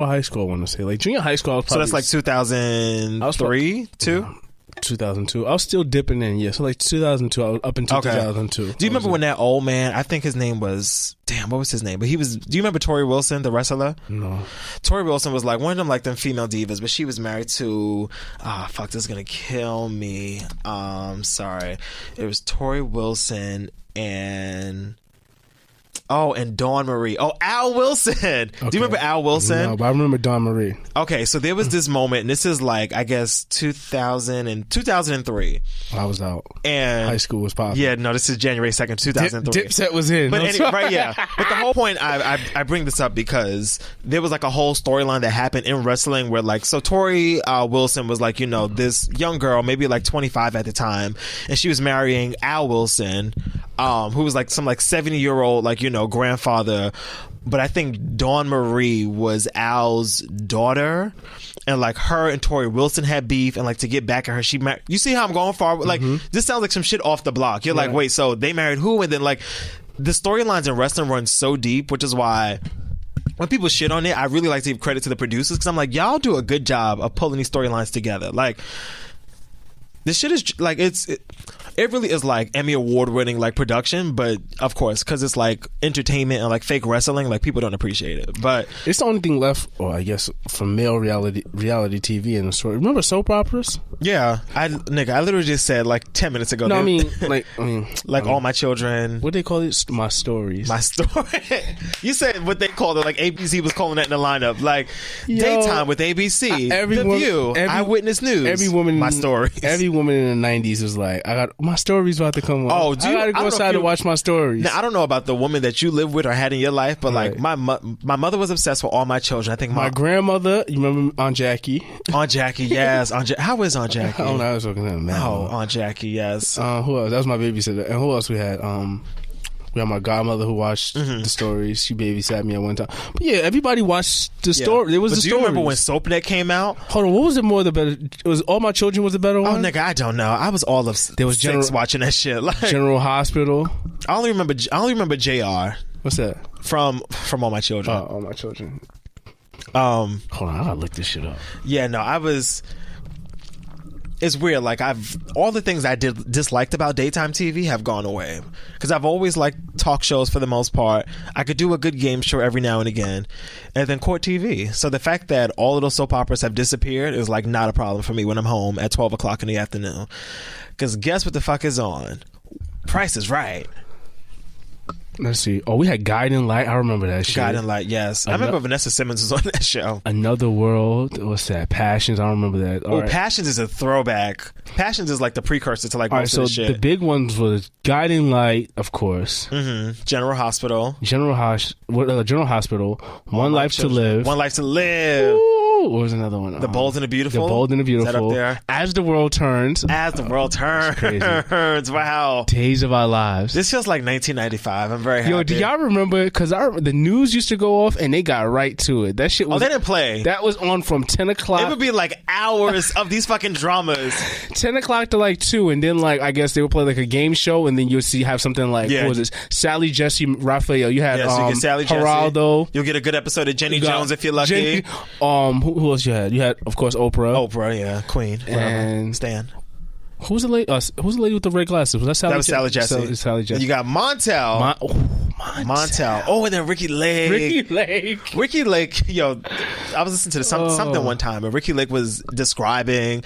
high school, I want to say. Like junior high school, I was probably... So that's like 2003, 2? 2002. I was still dipping in, yeah. So like 2002, I was up until 2002. Do you remember when that old man, I think his name was, what was his name? But do you remember Tori Wilson, the wrestler? No. Tori Wilson was like one of them, like them female divas, but she was married to, this is going to kill me. Sorry. It was Tori Wilson and Dawn Marie. Oh, Al Wilson. Okay. Do you remember Al Wilson? No, but I remember Dawn Marie. Okay, so there was this moment, and this is like, I guess, 2003. I was out. And high school was popping. Yeah, no, this is January 2nd, 2003. Dipset was in. But anyway, right, yeah. But the whole point, I bring this up because there was like a whole storyline that happened in wrestling where like, so Tori Wilson was like, this young girl, maybe like 25 at the time, and she was marrying Al Wilson, who was like some like 70-year-old, like, grandfather. But I think Dawn Marie was Al's daughter, and like her and Tori Wilson had beef, and like to get back at her, she married. You see how I'm going forward? Like this sounds like some shit off the block. You're like, wait, so they married who? And then like the storylines in wrestling run so deep, which is why when people shit on it, I really like to give credit to the producers, because I'm like, y'all do a good job of pulling these storylines together. Like this shit is like it really is like Emmy Award winning like production, but of course because it's like entertainment and like fake wrestling, like people don't appreciate it. But it's the only thing left, or I guess, from male reality TV in the story. Remember soap operas? Yeah, I literally just said like 10 minutes ago. No, I mean like All My Children. What they call it? My Stories. My Story. You said what they called it. Like ABC was calling that in the lineup. Like daytime with ABC, The View, Eyewitness News. Every woman, My Stories. Every woman in the 90s was like, I got my stories about to come on. I gotta go outside to watch my stories. Now, I don't know about the woman that you live with or had in your life, but like my mother was obsessed with All My Children. I think my grandmother, you remember Aunt Jackie? Aunt Jackie, yes. How is Aunt Jackie? I don't know. I was talking to him. Oh, Aunt Jackie, yes. Who else? That was my babysitter. And who else we had? We had my godmother who watched the stories. She babysat me at one time. But yeah, everybody watched the story. There was the story. Do you remember when SoapNet came out? Hold on, what was it more the better? It was All My Children was the better one? Oh, nigga, I don't know. I was all of there was six watching that shit. Like, General Hospital. I only remember JR. What's that? From All My Children. Oh, All My Children. Hold on, I gotta look this shit up. Yeah, no, it's weird. Like all the things I disliked about daytime TV have gone away, because I've always liked talk shows for the most part. I could do a good game show every now and again, and then court TV. So the fact that all of those soap operas have disappeared is like not a problem for me when I'm home at 12 o'clock in the afternoon. Because guess what the fuck is on? Price is Right. Let's see. Oh, we had Guiding Light. I remember that shit. Guiding Light, yes. I remember Vanessa Simmons was on that show. Another World. What's that? Passions. I don't remember that. All right. Passions is a throwback. Passions is like the precursor to like most of the shit. The big ones was Guiding Light, of course. General Hospital. General Hospital. One Life to Live. One Life to Live. Ooh. What was another one? The Bold and the Beautiful. The Bold and the Beautiful. Is that up there? As the World Turns. As the World Turns. Crazy. Wow. Days of Our Lives. This feels like 1995. I'm very happy. Yo, do y'all remember? Because the news used to go off and they got right to it. That shit was... Oh, they didn't play. That was on from 10 o'clock. It would be like hours of these fucking dramas. 10 o'clock to like 2, and then like I guess they would play like a game show, and then you'll have something like, what was this? Sally, Jesse, Raphael. You had you get Sally, Geraldo. You'll get a good episode of Jenny Jones if you're lucky. Who else you had? You had, of course, Oprah. Oprah, yeah. Queen. And Stan. Who's the lady with the red glasses? Was that Sally? That was Sally Jesse. Sally Jesse. You got Montel. Montel. Oh, and then Ricky Lake. Ricky Lake. Yo, I was listening to something one time, and Ricky Lake was describing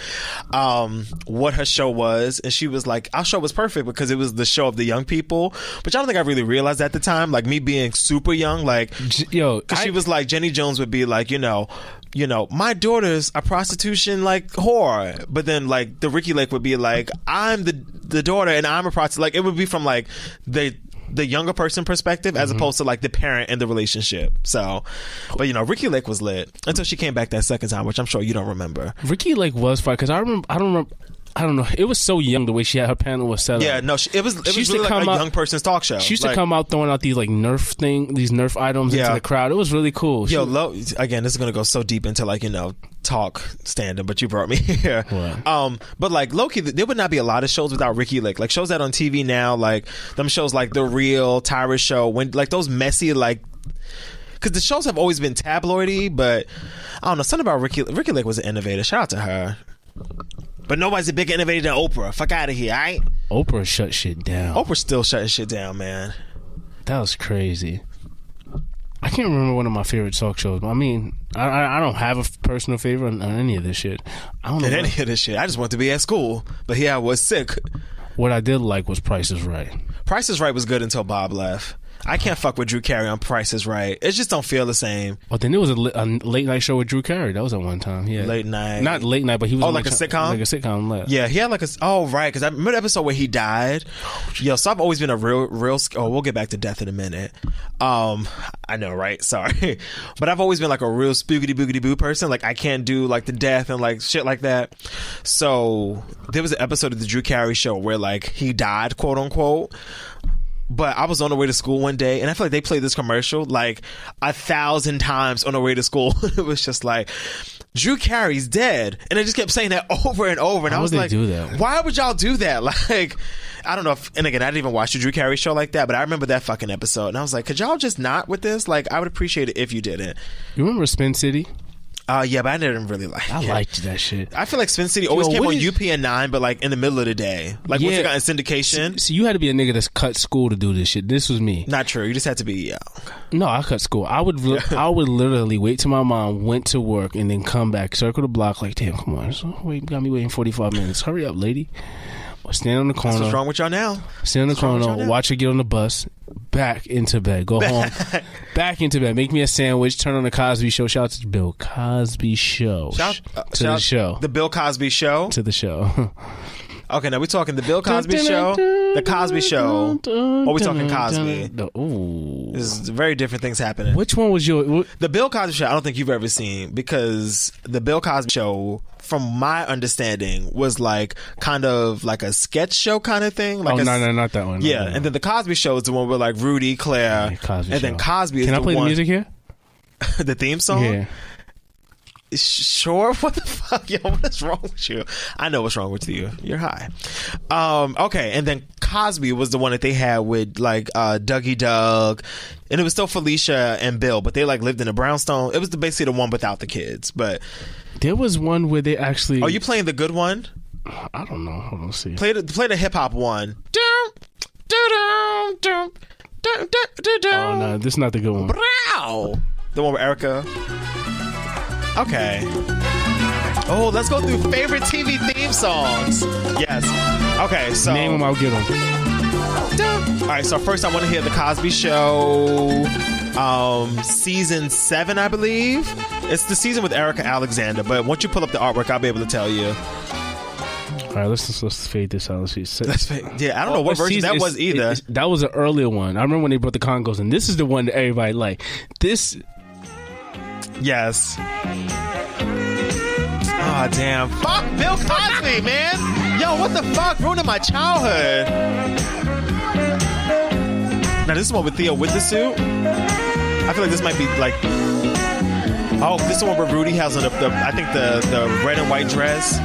what her show was, and she was like, our show was perfect because it was the show of the young people, which I don't think I really realized at the time. Like me being super young, like, because she was like, Jenny Jones would be like, my daughter's a prostitution like whore, but then like the Ricky Lake would be like, I'm the daughter and I'm a prostitute. Like it would be from like the younger person perspective as opposed to like the parent and the relationship. So, but Ricky Lake was lit until she came back that second time, which I'm sure you don't remember. Ricky Lake was fun because I don't know. It was so young the way she had her panel was set up. Yeah, no, it was really like a young person's talk show. She used to come out throwing out these like these Nerf items into the crowd. It was really cool. Again, this is gonna go so deep into like talk stand-up, but you brought me here. But like low-key, there would not be a lot of shows without Ricky Lake. Like shows that on TV now, like them shows like The Real, Tyra Show, when like those messy like because the shows have always been tabloidy, but I don't know, something about Ricky Lake was an innovator. Shout out to her. But nobody's a bigger innovator than Oprah. Fuck out of here, all right? Oprah shut shit down. Oprah's still shutting shit down, man. That was crazy. I can't remember one of my favorite talk shows. I mean, I don't have a personal favorite on any of this shit. I don't know any of this shit. I just want to be at school, but here I was sick. What I did like was Price is Right. Price is Right was good until Bob left. I can't fuck with Drew Carey on Price is Right. It just don't feel the same. But then there was a late night show with Drew Carey. That was at one time. Yeah, late night. Not late night, but he was like a sitcom. Like a sitcom. Yeah, he had like a. Oh right, because I remember the episode where he died. Yo, so I've always been a real. Oh, we'll get back to death in a minute. I know, right? Sorry, but I've always been like a real spookity boogity boo person. Like I can't do like the death and like shit like that. So there was an episode of the Drew Carey show where like he died, quote unquote. But I was on the way to school one day, and I feel like they played this commercial like 1,000 times on the way to school. It was just like, Drew Carey's dead. And they just kept saying that over and over. And I was like, why would y'all do that? Like, I don't know if, and again, I didn't even watch the Drew Carey show like that, but I remember that fucking episode. And I was like, could y'all just not with this? Like, I would appreciate it if you didn't. You remember Spin City? Yeah, but I didn't really like it. I liked that shit. I feel like Spin City always came on UPN 9, but like in the middle of the day. Like once it got in syndication. So you had to be a nigga that's cut school to do this shit. This was me. Not true. You just had to be young. No, I cut school. I would literally wait till my mom went to work and then come back, circle the block like, damn, come on. So got me waiting 45 minutes. Hurry up, lady. Stand on the corner. That's what's wrong with y'all now. Stand on the corner, watch her get on the bus, back into bed, go home, back into bed, make me a sandwich, turn on the Cosby Show. Shout out to the Bill Cosby Show. The show. The Bill Cosby Show? To the show. Okay, now we're talking the Bill Cosby Show, the Cosby Show, or we talking Cosby? Ooh. There's very different things happening. Which one was your... The Bill Cosby Show, I don't think you've ever seen, because the Bill Cosby Show, from my understanding, was like kind of like a sketch show kind of thing. Like no, not that one. Yeah, and then the Cosby Show is the one with like Rudy, Claire, and then Cosby is the one... Can I play the music here? The theme song? Yeah. Sure. What the fuck, yo? What is wrong with you? I know what's wrong with you. You're high. Okay, and then Cosby was the one that they had with like Dougie Doug, and it was still Felicia and Bill, but they like lived in a brownstone. It was basically the one without the kids. But there was one where they actually... Are you playing the good one? I don't know. Hold on, see. Play the hip hop one. Oh no, this is not the good one. The one with Erica. Okay. Oh, let's go through favorite TV theme songs. Yes. Okay, so... Name them, I'll get them. All right, so first I want to hear The Cosby Show, season 7, I believe. It's the season with Erica Alexander, but once you pull up the artwork, I'll be able to tell you. All right, let's fade this out. Let's see. Yeah, I don't know what version that was either. That was an earlier one. I remember when they brought the Congos, and this is the one that everybody liked. This... Yes. Oh, damn. Fuck Bill Cosby, man. Yo, what the fuck? Ruining my childhood. Now, this is one with Theo with the suit. I feel like this might be like... Oh, this is the one where Rudy has on I think the red and white dress.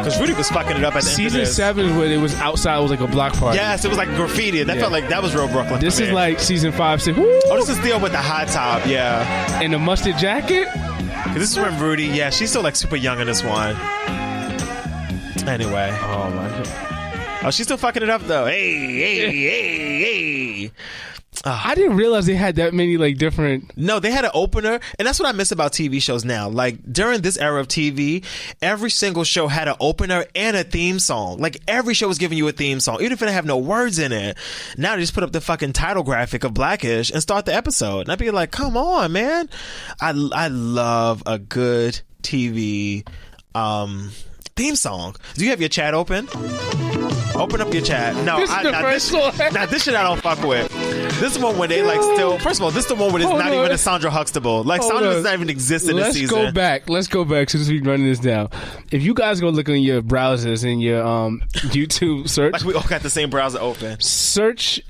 Because Rudy was fucking it up at the end of this. Season 7 where it was outside, it was like a block party. Yes, it was like graffiti. That felt like that was real Brooklyn. This is like season 5, 6. Woo! Oh, this is Theo with the high top, yeah. And the mustard jacket? This is when Rudy, yeah, she's still like super young in this one. Anyway. Oh my God. Oh, she's still fucking it up though. Hey. I didn't realize they had that many like different... No, they had an opener, and that's what I miss about TV shows now. Like during this era of TV, every single show had an opener and a theme song. Like every show was giving you a theme song, even if it didn't have no words in it. Now they just put up the fucking title graphic of Blackish and start the episode. And I'd be like, come on, man. I love a good TV theme song. Do you have your chat open? Open up your chat. No, this shit I don't fuck with. This is one where they like still... First of all, this is the one where it's not even a Sandra Huxtable. Like Sandra does not even exist in this season. Let's go back since we're running this down. If you guys go look on your browsers and your YouTube search... Like we all got the same browser open. Search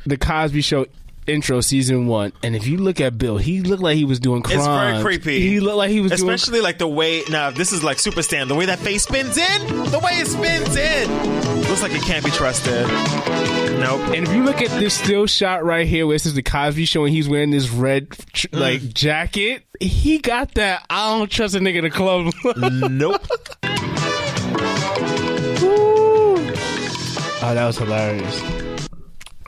The Cosby Show intro, season 1, and if you look at Bill, he looked like he was doing crimes. It's very creepy. He looked like he was especially like the way. Now this is like super stand. The way that face spins in, the way it spins in, looks like it can't be trusted. Nope. And if you look at this still shot right here, where this is the Cosby Show, and he's wearing this red like jacket, he got that. I don't trust a nigga in the club. Nope. Oh, that was hilarious.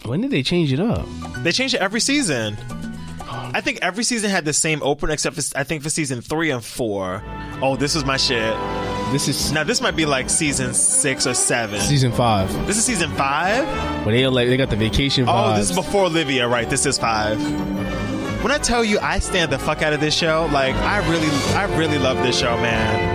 When did they change it up? They changed it every season. I think every season had the same opener, except for, I think for season 3 and 4. Oh, this was my shit. This might be like season 6 or 7. Season 5. This is season 5? Where they got the vacation vibes. Oh, this is before Olivia, right? This is 5. When I tell you I stand the fuck out of this show, like I really love this show, man.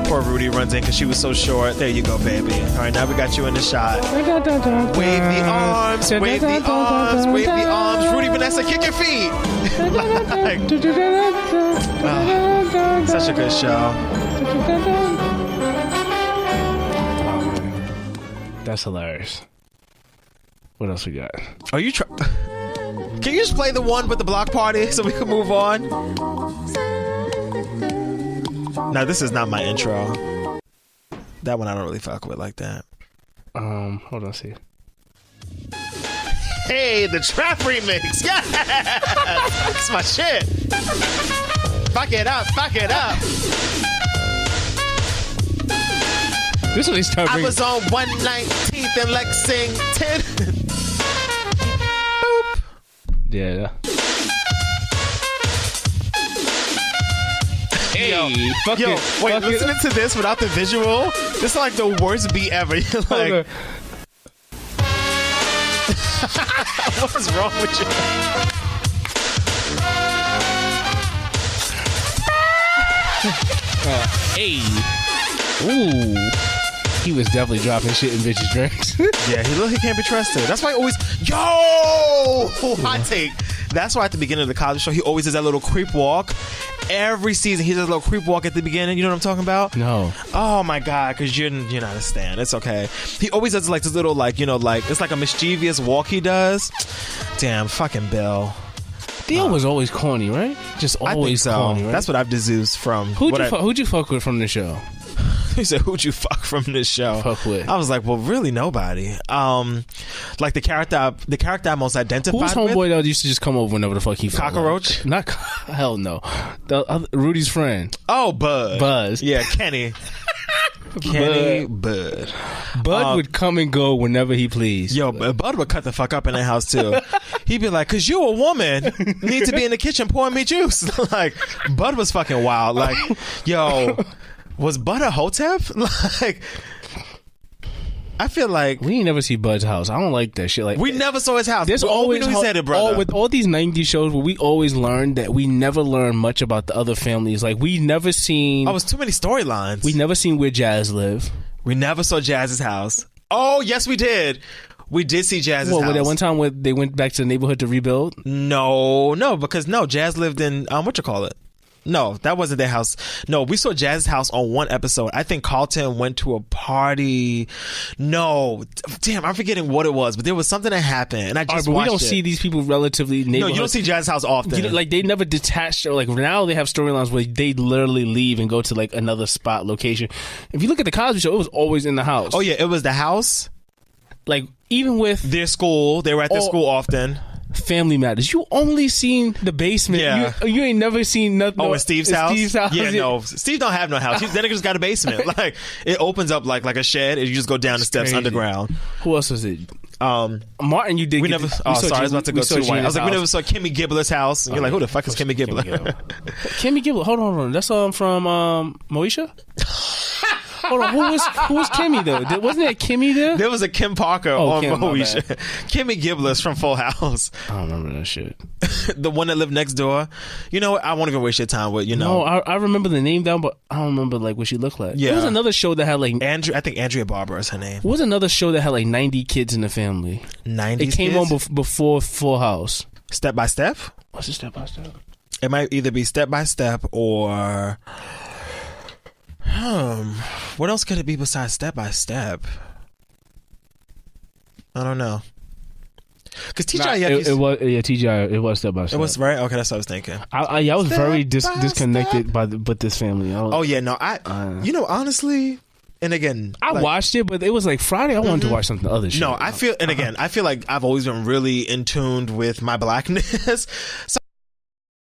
Poor Rudy runs in because she was so short. There you go, baby. All right, now we got you in the shot. Wave the arms, wave the arms, wave the arms. Rudy, Vanessa, kick your feet. Such a good show. That's hilarious. What else we got? Are you Can you just play the one with the block party so we can move on? Now, this is not my intro. That one I don't really fuck with like that. Hold on, see. Hey, the trap remix. Yes! It's my shit. Fuck it up, fuck it up. This one they start I was on 119th in Lexington. Boop. Yeah. Hey, listening to this without the visual, this is like the worst beat ever. You're like, what is wrong with you? Hey. Ooh. He was definitely dropping shit in bitches' drinks. Yeah, he can't be trusted. That's why he always, hot take. That's why at the beginning of the Cosby Show, he always does that little creep walk. Every season, he does a little creep walk at the beginning. You know what I'm talking about? No. Oh my God, because you're not a stan. It's okay. He always does like this little it's like a mischievous walk he does. Damn, fucking Bill. Theo was always corny, right? Just always corny, right? That's what I've deduced from. Who'd you fuck with from the show? He said, "Who'd you fuck from this show?" Fuck with. I was like, "Well, really, nobody." Like the character I most identified with. Who's homeboy that used to just come over whenever the fuck he Cockroach? Not hell no. Rudy's friend. Oh, Buzz. Yeah, Kenny. Bud would come and go whenever he pleased. Yo, Bud would cut the fuck up in the house too. He'd be like, "Cause you a woman, need to be in the kitchen pouring me juice." Like, Bud was fucking wild. Like, yo. Was Bud a hotep? Like, I feel like we ain't never see Bud's house. I don't like that shit. Like, we never saw his house. There's always with all these 90s shows where we always learned that we never learn much about the other families. Like, we never seen. Oh, it was too many storylines. We never seen where Jazz lived. We never saw Jazz's house. Oh, yes, we did. We did see Jazz's house. That one time when they went back to the neighborhood to rebuild? No, because Jazz lived in whatchamacallit? No, that wasn't their house. No, we saw Jazz's house on one episode. I think Carlton went to a party. No, damn, I'm forgetting what it was, but there was something that happened, and I just watched it. We don't see these people relatively neighborhood. No, you don't see Jazz's house often. Like, they never detached, or like now they have storylines where they literally leave and go to like another spot location. If you look at the Cosby Show, it was always in the house. Oh yeah, it was the house. Like, even with their school, they were at their school often. Family Matters. You only seen the basement. Yeah. You ain't never seen nothing. Oh, in Steve's house? Yeah, yeah. no. Steve don't have no house. That nigga just got a basement. Like, it opens up like a shed and you just go down the steps underground. Who else was it? Martin, you did. We never. I was about to go too white. I was like, we never saw Kimmy Gibbler's house. And you're like, who the fuck is Kimmy Gibbler? Kimmy Gibbler. Hold on. That's from Moesha? Hold on, who was Kimmy though? Wasn't that Kimmy there? There was a Kim Parker on Moesha. Kimmy Gibbler's from Full House. I don't remember that shit. The one that lived next door. You know what? I won't even waste your time with, No, I remember the name down, but I don't remember like what she looked like. Yeah. There was another show that had like I think Andrea Barber is her name. What was another show that had like 90 kids in the family? 90 It came kids? on before Full House. Step by Step? What's it, Step by Step? It might either be Step by Step or what else could it be besides Step by Step? I don't know. Because TGI, it was Step by Step. It was right. Okay, that's what I was thinking. I was very disconnected with this family. Honestly, and again, I watched it, but it was like Friday. I wanted to watch something other shit. No, I feel like I've always been really in tune with my blackness. So